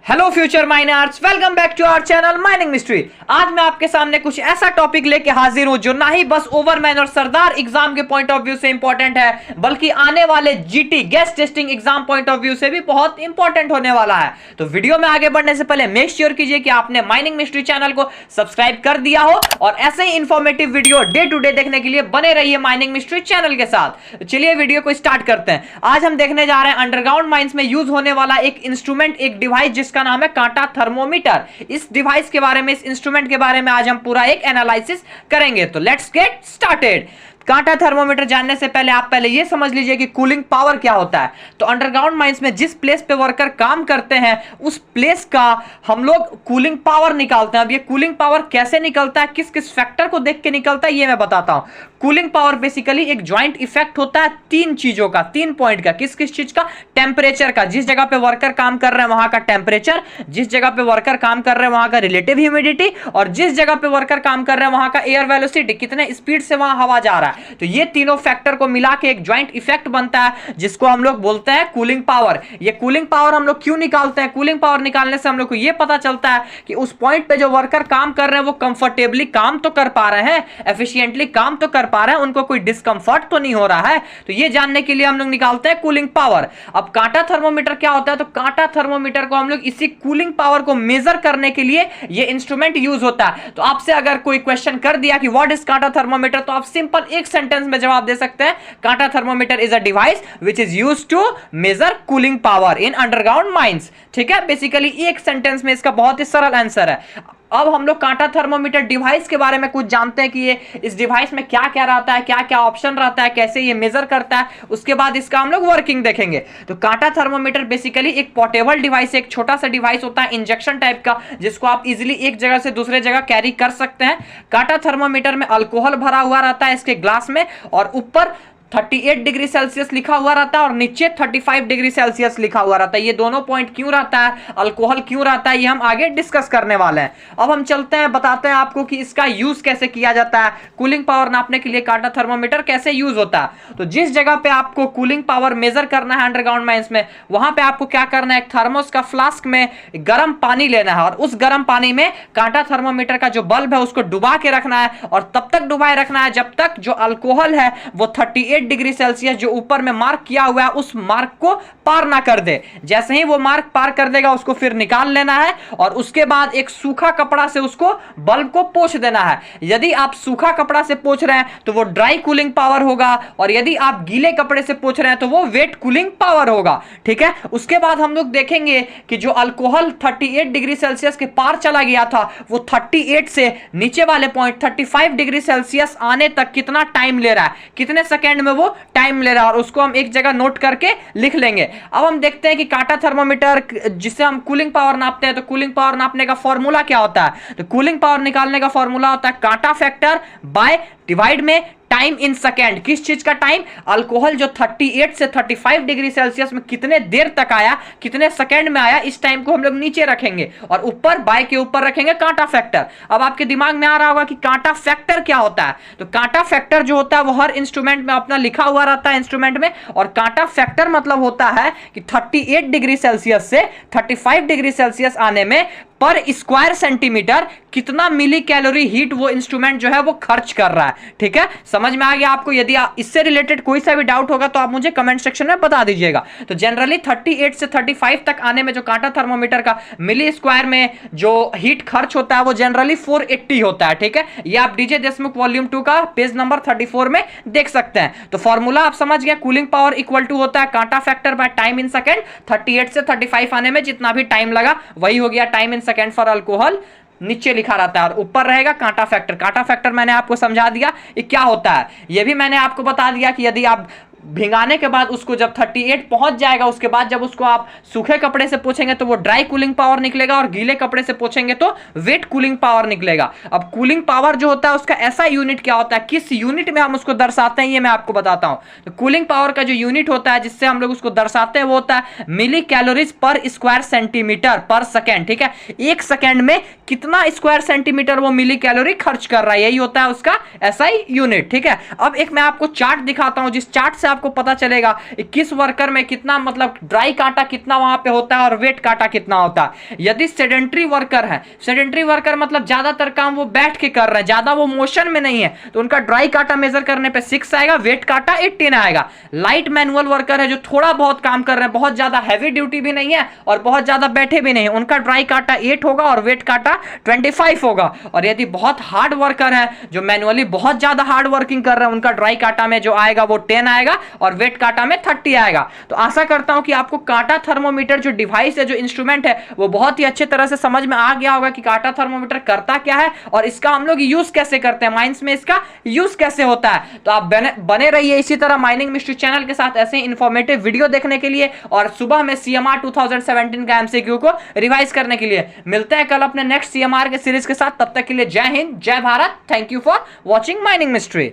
Hello future miners, welcome back to our channel Mining Mystery. आज मैं आपके सामने कुछ ऐसा टॉपिक लेके हाजिर हूं जो ना ही बस ओवरमैन और सरदार एग्जाम के पॉइंट ऑफ व्यू से इंपॉर्टेंट है, बल्कि आने वाले GT guest testing exam point of view से भी बहुत इंपॉर्टेंट होने वाला है। तो वीडियो में आगे बढ़ने से पहले मेक श्योर कीजिए कि आपने माइनिंग मिस्ट्री चैनल को सब्सक्राइब कर दिया हो और ऐसे ही informative video day to day देखने के लिए बने रहिए माइनिंग मिस्ट्री चैनल के साथ। तो चलिए वीडियो को स्टार्ट करते हैं। आज हम देखने जा रहे हैं अंडरग्राउंड माइंस में यूज होने वाला एक इंस्ट्रूमेंट, एक डिवाइस जिसका नाम है कांटा थर्मोमीटर। इस डिवाइस के बारे में, इस इंस्ट्रूमेंट के बारे में आज हम पूरा एक एनालिसिस करेंगे। तो लेट्स गेट स्टार्टेड। कांटा थर्मोमीटर जानने से पहले आप ये समझ लीजिए कि कूलिंग पावर क्या होता है। तो अंडरग्राउंड माइंस में जिस प्लेस पे वर्कर काम करते हैं उस प्लेस का हम लोग कूलिंग पावर निकालते हैं। अब ये कूलिंग पावर कैसे निकलता है, किस किस फैक्टर को देख के निकलता है, ये मैं बताता हूं। कूलिंग पावर बेसिकली एक ज्वाइंट इफेक्ट होता है तीन चीजों का, 3 पॉइंट का। किस किस चीज का? टेम्परेचर का, जिस जगह पे वर्कर काम कर रहे हैं वहां का टेम्परेचर, जिस जगह पे वर्कर काम कर रहे हैं वहां का रिलेटिव ह्यूमिडिटी, और जिस जगह पे वर्कर काम कर रहे हैं वहां का एयर वेलोसिटी, कितने स्पीड से वहां हवा जा रहा है। तो ये तीनों फैक्टर को मिला के एक ज्वाइंट इफेक्ट बनता है जिसको हम लोग बोलते हैं कूलिंग पावर। ये कूलिंग पावर हम लोग क्यों निकालते हैं? कूलिंग पावर निकालने से हम लोग को ये पता चलता है कि उस पॉइंट पे जो वर्कर काम कर रहे हैं वो कंफर्टेबली काम तो कर पा रहे हैं, एफिशिएंटली काम तो कर पा रहे हैं, उनको कोई डिस्कंफर्ट तो नहीं हो रहा है। तो ये जानने के लिए हम लोग निकालते हैं कूलिंग पावर। अब कांटा थर्मोमीटर क्या होता है? तो कांटा थर्मोमीटर को हम लोग इसी कूलिंग पावर को मेजर करने के लिए ये इंस्ट्रूमेंट यूज होता है। तो आपसे अगर कोई क्वेश्चन कर दिया कि व्हाट इज कांटा थर्मोमीटर, तो आप सिंपल एक सेंटेंस में जवाब दे सकते हैं, Kata thermometer is a device which is used to measure cooling power in underground mines. ठीक है, बेसिकली एक सेंटेंस में इसका बहुत ही सरल आंसर है। अब हम लोग कांटा थर्मोमीटर डिवाइस के बारे में कुछ जानते हैं कि ये इस डिवाइस में क्या क्या रहता है, क्या क्या ऑप्शन रहता है, कैसे ये मेजर करता है, उसके बाद इसका हम लोग वर्किंग देखेंगे। तो कांटा थर्मोमीटर बेसिकली एक पोर्टेबल डिवाइस, एक छोटा सा डिवाइस होता है इंजेक्शन टाइप का, जिसको आप इजीली एक जगह से दूसरे जगह कैरी कर सकते हैं। कांटा थर्मोमीटर में अल्कोहल भरा हुआ रहता है इसके ग्लास में, और ऊपर 38 डिग्री सेल्सियस लिखा हुआ रहता है और नीचे 35 डिग्री सेल्सियस लिखा हुआ रहता है। ये दोनों पॉइंट क्यों रहता है, अल्कोहल क्यों रहता है, ये हम आगे डिस्कस करने वाले हैं। अब हम चलते हैं, बताते हैं आपको कि इसका यूज कैसे किया जाता है। कूलिंग पावर नापने के लिए कांटा थर्मोमीटर कैसे यूज होता है? तो जिस जगह पे आपको कूलिंग पावर मेजर करना है अंडरग्राउंड माइंस में, वहां पे आपको क्या करना है, एक थर्मोस का फ्लास्क में गर्म पानी लेना है और उस गर्म पानी में कांटा थर्मोमीटर का जो बल्ब है उसको डुबा के रखना है, और तब तक डुबाए रखना है जब तक जो अल्कोहल है वो 38 डिग्री सेल्सियस जो ऊपर में मार्क किया हुआ है उस मार्क को पार ना कर दे। जैसे ही वो मार्क पार कर देगा उसको फिर निकाल लेना है, और उसके बाद एक सूखा कपड़ा से उसको बल्ब को पोंछ देना है। यदि आप सूखा कपड़ा से पोंछ रहे हैं तो वो ड्राई कूलिंग पावर होगा, और यदि आप गीले कपड़े से पोंछ रहे हैं तो वो वेट कूलिंग पावर होगा। ठीक है, उसके बाद हम लोग देखेंगे कि जो अल्कोहल 38 डिग्री सेल्सियस के पार चला गया था वो 38 से नीचे वाले पॉइंट 35 डिग्री सेल्सियस आने तक कितना टाइम ले रहा है, कितने सेकेंड में वो टाइम ले रहा है, और उसको हम एक जगह नोट करके लिख लेंगे। अब हम देखते हैं कि कांटा थर्मोमीटर जिससे हम कूलिंग पावर नापते हैं, तो कूलिंग पावर नापने का फॉर्मूला क्या होता है? तो कूलिंग पावर निकालने का फॉर्मूला होता है कांटा फैक्टर बाय डिवाइड में टाइम इन सेकेंड। किस चीज का टाइम? अल्कोहल जो 38 से 35 डिग्री सेल्सियस में कितने देर तक आया, कितने सेकेंड में आया, इस टाइम को हम लोग नीचे रखेंगे और ऊपर बाय के ऊपर रखेंगे कांटा फैक्टर। अब आपके दिमाग में आ रहा होगा कि कांटा फैक्टर क्या होता है। तो कांटा फैक्टर जो होता है वो हर इंस्ट्रूमेंट में अपना लिखा हुआ रहता है इंस्ट्रूमेंट में, और कांटा फैक्टर मतलब होता है कि 38 डिग्री सेल्सियस से 35 डिग्री सेल्सियस आने में पर स्क्वायर सेंटीमीटर कितना मिली कैलोरी हीट वो इंस्ट्रूमेंट जो है वो खर्च कर रहा है। ठीक है, समझ में आ गया आपको? यदि इससे रिलेटेड कोई सा भी डाउट होगा तो आप मुझे कमेंट सेक्शन में बता दीजिएगा। तो जनरली 38 से 35 तक आने में जो कांटा थर्मोमीटर का मिली स्क्वायर में जो हीट खर्च होता है वो जनरली 480 होता है। ठीक है, ये आप डीजे देशमुख वॉल्यूम 2 का पेज नंबर 34 में देख सकते हैं। तो फॉर्मूला आप समझ गए, कूलिंग पावर इक्वल टू होता है कांटा factor by time in second. 38 से 35 आने में जितना भी टाइम लगा वही हो गया time in second for alcohol. नीचे लिखा रहता है और ऊपर रहेगा कांटा फैक्टर। कांटा फैक्टर मैंने आपको समझा दिया ये क्या होता है। ये भी मैंने आपको बता दिया कि यदि आप भिंगाने के बाद उसको जब 38 पहुंच जाएगा, उसके बाद जब उसको आप सूखे कपड़े से पोंछेंगे तो वो ड्राई कूलिंग पावर निकलेगा, और गीले कपड़े से पोंछेंगे तो वेट कूलिंग पावर निकलेगा। अब कूलिंग पावर जो होता है उसका ऐसा यूनिट क्या होता है, किस यूनिट में हम उसको दर्शाते हैं, ये मैं आपको बताता हूं। तो कूलिंग पावर का जो यूनिट होता है जिससे हम लोग उसको दर्शाते हैं वो होता है मिली कैलोरीज पर स्क्वायर सेंटीमीटर पर सेकेंड। ठीक है, एक सेकेंड में कितना स्क्वायर सेंटीमीटर वो मिली कैलोरी खर्च कर रहा है, यही होता है उसका एसआई यूनिट। ठीक है, अब एक मैं आपको चार्ट दिखाता हूं जिस चार्ट से आप आपको पता चलेगा किस वर्कर में कितना मतलब ड्राई काटा कितना वहां पे होता है और वेट काटा कितना होता है। यदि सेडेंट्री वर्कर है, सेडेंट्री वर्कर मतलब ज्यादातर काम वो बैठ के कर रहे हैं, ज्यादा वो मोशन में नहीं है, तो उनका ड्राई काटा मेजर करने पे 6 आएगा, वेट काटा 18 आएगा। लाइट मैनुअल वर्कर है जो थोड़ा बहुत काम कर रहे हैं, बहुत ज्यादा हैवी ड्यूटी भी नहीं है और बहुत ज्यादा बैठे भी नहीं, उनका ड्राई काटा 8 होगा और वेट काटा 25 होगा। और यदि बहुत हार्ड वर्कर है जो मैनुअली बहुत ज्यादा हार्ड वर्किंग कर रहे हैं, उनका ड्राई काटा में जो आएगा वो 10 आएगा और वेट काटा में 30 आएगा। तो आशा करता हूं कि आपको काटा थर्मोमीटर जो डिवाइस है, जो इंस्ट्रूमेंट है, वो बहुत ही अच्छे तरह से समझ में आ गया होगा कि काटा थर्मोमीटर करता क्या है और इसका हम लोग यूज कैसे करते हैं, माइंस में इसका यूज कैसे होता है। तो आप बने रहिए इसी तरह माइनिंग मिस्ट्री चैनल के साथ ऐसे इंफॉर्मेटिव वीडियो देखने के लिए और सुबह में सीएमआर 2017 का एमसीक्यू को रिवाइज करने के लिए। मिलते हैं कल अपने नेक्स्ट सीएमआर के सीरीज के साथ, तब तक के लिए जय हिंद, जय Bharat. Thank you for watching mining mystery.